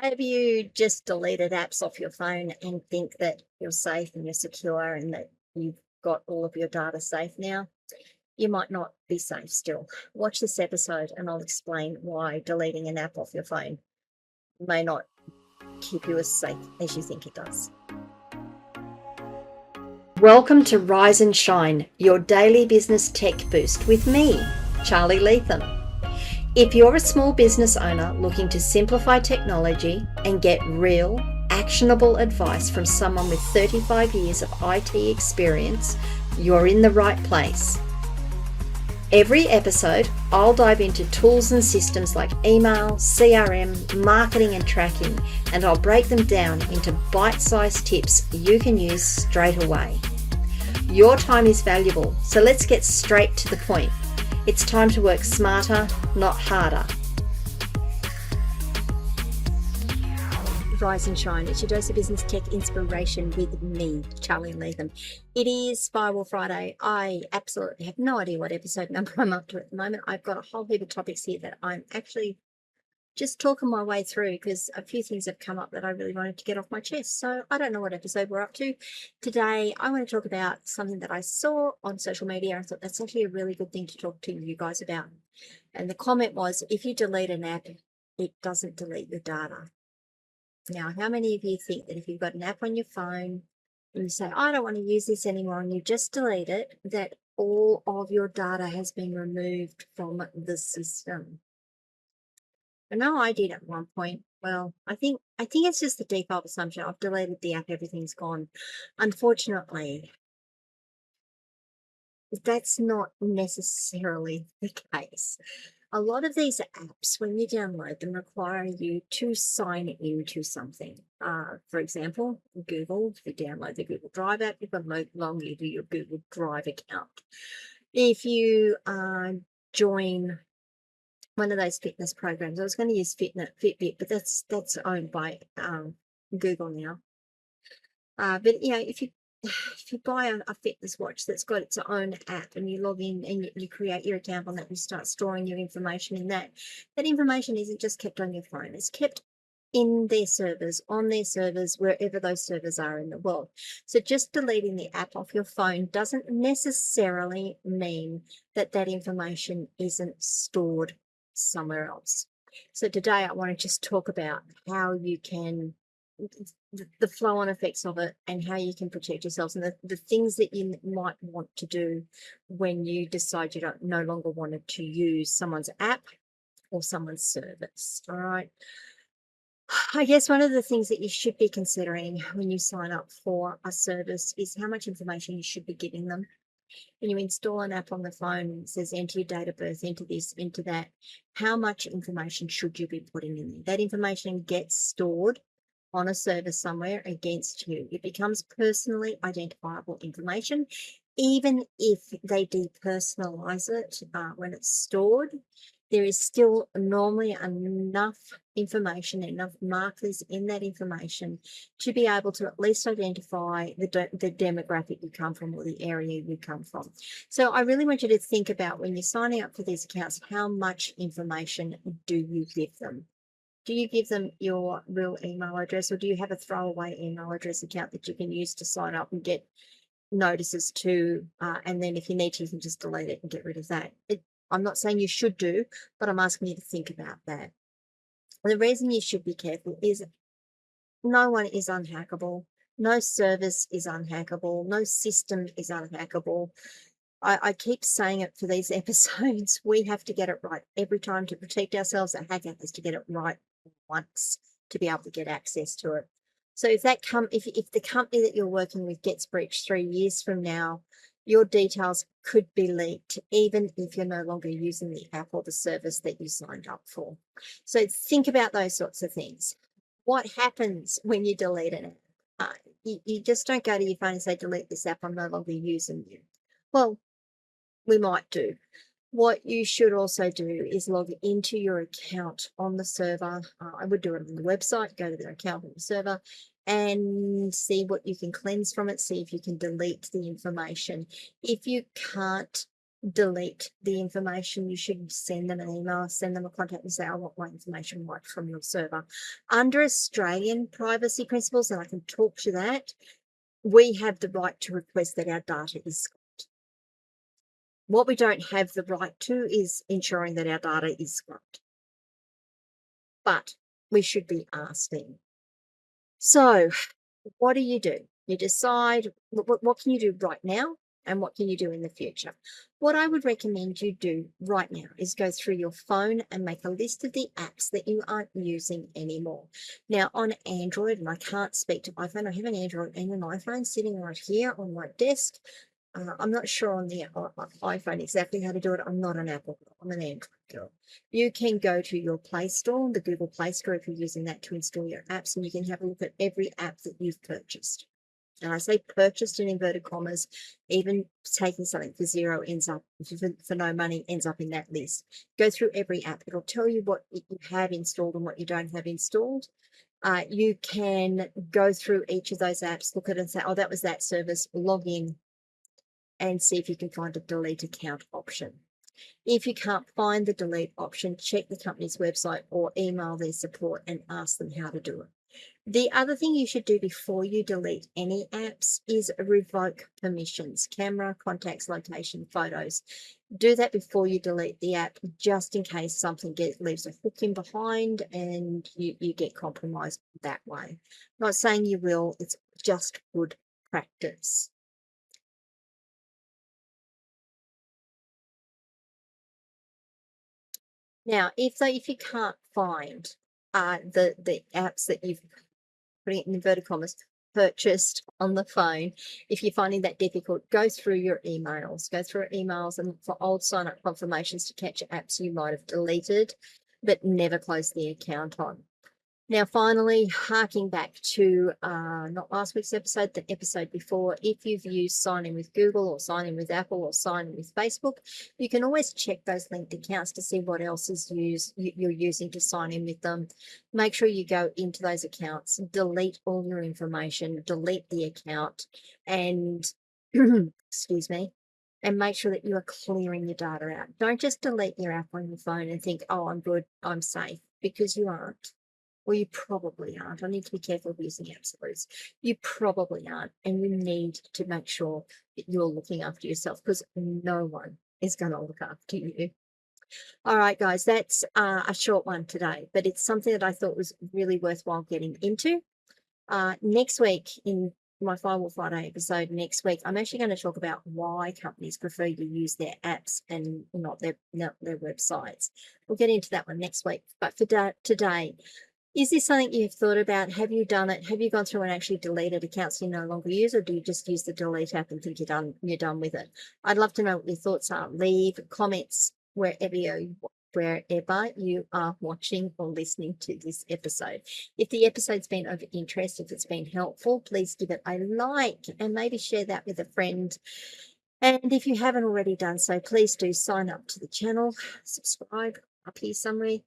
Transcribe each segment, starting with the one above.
Have you just deleted apps off your phone and think that you're safe and you're secure and that you've got all of your data safe now? You might not be safe still. Watch this episode and I'll explain why deleting an app off your phone may not keep you as safe as you think it does. Welcome to Rise and Shine, your daily business tech boost with me, Charly Leetham. If you're a small business owner looking to simplify technology and get real, actionable advice from someone with 35 years of IT experience, you're in the right place. Every episode, I'll dive into tools and systems like email, CRM, marketing and tracking, and I'll break them down into bite-sized tips you can use straight away. Your time is valuable, so let's get straight to the point. It's time to work smarter, not harder. Rise and Shine. It's your dose of business tech inspiration with me, Charly Leetham. It is Spiral Friday. I absolutely have no idea what episode number I'm up to at the moment. I've got a whole heap of topics here that I'm actually just talking my way through because a few things have come up that I really wanted to get off my chest. So I don't know what episode we're up to. Today, I want to talk about something that I saw on social media. I thought that's actually a really good thing to talk to you guys about. And the comment was, if you delete an app, it doesn't delete your data. Now, how many of you think that if you've got an app on your phone and you say, I don't want to use this anymore, and you just delete it, that all of your data has been removed from the system? I know I did at one point. Well, I think it's just the default assumption. I've deleted the app, everything's gone. Unfortunately, that's not necessarily the case. A lot of these apps, when you download them, require you to sign into something. For example, Google, if you download the Google Drive app, you've got to log into your Google Drive account. If you join one of those fitness programs, I was going to use Fitbit, but that's owned by Google now. But you know, if you buy a fitness watch that's got its own app and you log in and you create your account on that, you start storing your information in that. That information isn't just kept on your phone; it's kept in their servers, on their servers, wherever those servers are in the world. So just deleting the app off your phone doesn't necessarily mean that that information isn't stored somewhere else. So today I want to just talk about how you can, the flow on effects of it and how you can protect yourselves and the things that you might want to do when you decide you don't no longer want to use someone's app or someone's service. All right. I guess one of the things that you should be considering when you sign up for a service is how much information you should be giving them. When you install an app on the phone, it says enter your date of birth, enter this, enter that. How much information should you be putting in there? That information gets stored on a server somewhere against you. It becomes personally identifiable information, even if they depersonalize it when it's stored. There is still normally enough information, enough markers in that information to be able to at least identify the demographic you come from or the area you come from. So I really want you to think about when you're signing up for these accounts, how much information do you give them? Do you give them your real email address, or do you have a throwaway email address account that you can use to sign up and get notices to, and then if you need to, you can just delete it and get rid of that? I'm not saying you should do, but I'm asking you to think about that. The reason you should be careful is no one is unhackable. No service is unhackable. No system is unhackable. I keep saying it for these episodes. We have to get it right every time to protect ourselves. A hacker has to get it right once to be able to get access to it. So if the company that you're working with gets breached 3 years from now, your details could be leaked, even if you're no longer using the app or the service that you signed up for. So think about those sorts of things. What happens when you delete an app? You just don't go to your phone and say, delete this app, I'm no longer using you. Well, we might do. What you should also do is log into your account on the server. I would do it on the website, go to their account on the server and see what you can cleanse from it, see if you can delete the information. If you can't delete the information. You should send them an email, send them a contact and say, I want my information wiped from your server. Under Australian privacy principles, and I can talk to that, we have the right to request that our data is scrubbed. What we don't have the right to is ensuring that our data is scrubbed. But we should be asking. So what do? You decide what can you do right now and what can you do in the future. What I would recommend you do right now is go through your phone and make a list of the apps that you aren't using anymore. Now on Android, and I can't speak to iPhone, I have an Android and an iPhone sitting right here on my desk. I'm not sure on the iPhone exactly how to do it. I'm not an Apple girl, I'm an Android girl. You can go to your Play Store, the Google Play Store, if you're using that to install your apps, and you can have a look at every app that you've purchased. And I say purchased in inverted commas, even taking something for zero ends up, for no money ends up in that list. Go through every app. It'll tell you what you have installed and what you don't have installed. You can go through each of those apps, look at it and say, oh, that was that service, log in and see if you can find a delete account option. If you can't find the delete option, check the company's website or email their support and ask them how to do it. The other thing you should do before you delete any apps is revoke permissions, camera, contacts, location, photos. Do that before you delete the app, just in case something leaves a hook in behind and you get compromised that way. I'm not saying you will, it's just good practice. Now, if you can't find the apps that you've, putting it in inverted commas, purchased on the phone, if you're finding that difficult, go through your emails. Go through emails and look for old sign-up confirmations to catch apps you might have deleted but never closed the account on. Now, finally, harking back to not last week's episode, the episode before, if you've used Sign In with Google or Sign In with Apple or Sign In with Facebook, you can always check those linked accounts to see what else you're using to sign in with them. Make sure you go into those accounts, delete all your information, delete the account, and excuse me, and make sure that you are clearing your data out. Don't just delete your app on your phone and think, oh, I'm good, I'm safe, because you aren't. Well, you probably aren't. I need to be careful of using absolutes. You probably aren't. And you need to make sure that you're looking after yourself, because no one is going to look after you. All right, guys, that's a short one today, but it's something that I thought was really worthwhile getting into. Next week, in my Firewall Friday episode next week, I'm actually going to talk about why companies prefer you to use their apps and not their websites. We'll get into that one next week. But for today, is this something you've thought about? Have you done it? Have you gone through and actually deleted accounts you no longer use, or do you just use the delete app and think you're done with it? I'd love to know what your thoughts are. Leave comments wherever you are watching or listening to this episode. If the episode's been of interest, if it's been helpful, please give it a like and maybe share that with a friend. And if you haven't already done so, please do sign up to the channel, subscribe up here somewhere,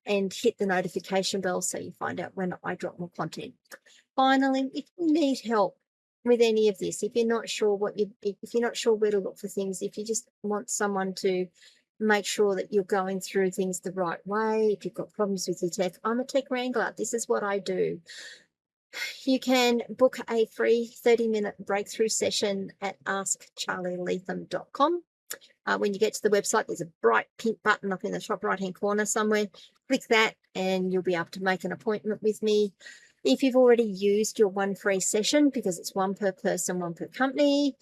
and hit the notification bell so you find out when I drop more content. Finally, if you need help with any of this, if you're not sure if you're not sure where to look for things, if you just want someone to make sure that you're going through things the right way, if you've got problems with your tech, I'm a tech wrangler. This is what I do. You can book a free 30-minute breakthrough session at askcharlyleetham.com. When you get to the website, there's a bright pink button up in the top right-hand corner somewhere. Click that and you'll be able to make an appointment with me. If you've already used your one free session, because it's one per person, one per company,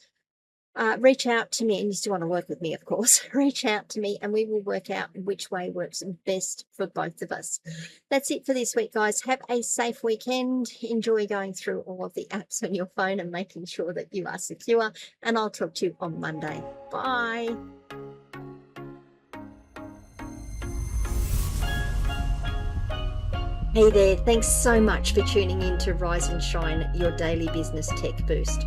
reach out to me, and you still want to work with me, of course. Reach out to me and we will work out which way works best for both of us. That's it for this week, guys. Have a safe weekend. Enjoy going through all of the apps on your phone and making sure that you are secure, and I'll talk to you on Monday. Bye. Hey there, thanks so much for tuning in to Rise and Shine, your daily business tech boost.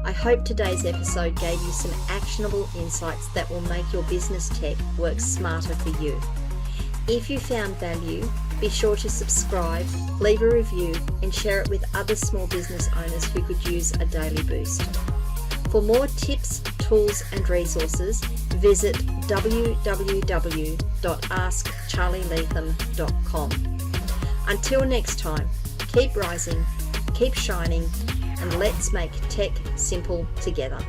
I hope today's episode gave you some actionable insights that will make your business tech work smarter for you. If you found value, be sure to subscribe, leave a review, and share it with other small business owners who could use a daily boost. For more tips, tools and resources, visit www.askcharlyleetham.com. Until next time, keep rising, keep shining, and let's make tech simple together.